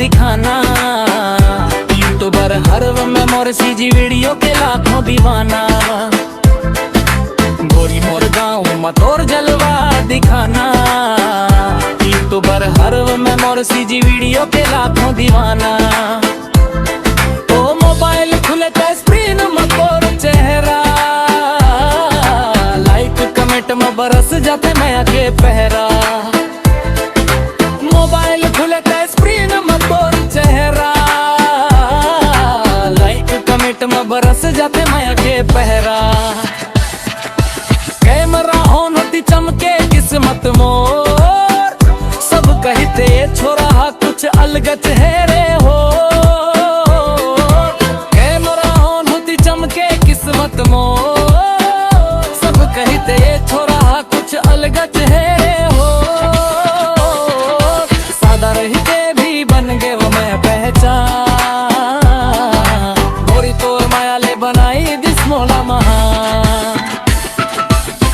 दिखाना। यूट्यूबर हर में मोर CG video के लाखों दीवाना। गोरी मोर गाँव में तोर जलवा दिखाना। यूट्यूबर हर में मोर सीजी वीडियो के लाखों दीवाना। तो मोबाइल खुले तो स्क्रीन में तोर चेहरा, लाइक कमेंट में बरस जाते माया के पहरा। मोबाइल खुले तो स्क्रीन में तोर चेहरा, लाइक कमेंट में बरस जाते माया के पहरा। कैमरा ऑन होती चमके किस्मत मोर, सब कहते छोरा कुछ अलग चेहरे हो। कैमरा ऑन होती चमके किस्मत मोर, सब कहते छोरा कुछ अलग चेहरे हो। सादा रहते भी बन गए वो मैं पहचान, गोरी तोर माया ले बनाई दिस मोला महान।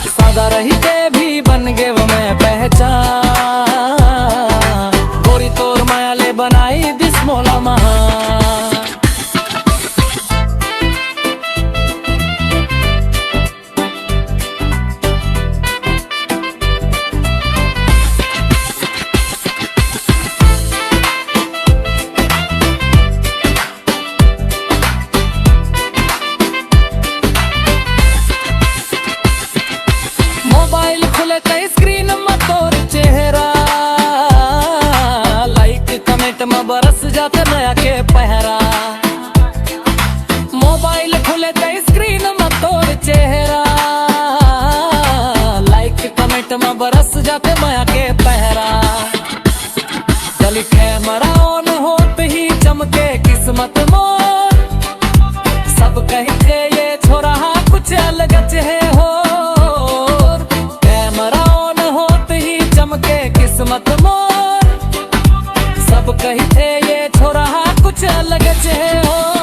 सादा रहते भी बन गए वो मैं पहचान, गोरी तोर माया ले बनाई दिस मोला महान। मोबाइल खुले तो स्क्रीन में तोर चेहरा, लाइक कमेंट में बरस जाते नया के पहरा। मोबाइल खुले तो स्क्रीन में तोर चेहरा, लाइक कमेंट में बरस जाते माया के पहरा। चल कैमरा ऑन होते ही चमके किस्मत मोर, सब कहते ये छोरा कुछ अलग है हो। किस्मत मोर, सब कहते ये छोरा कुछ अलग है हो।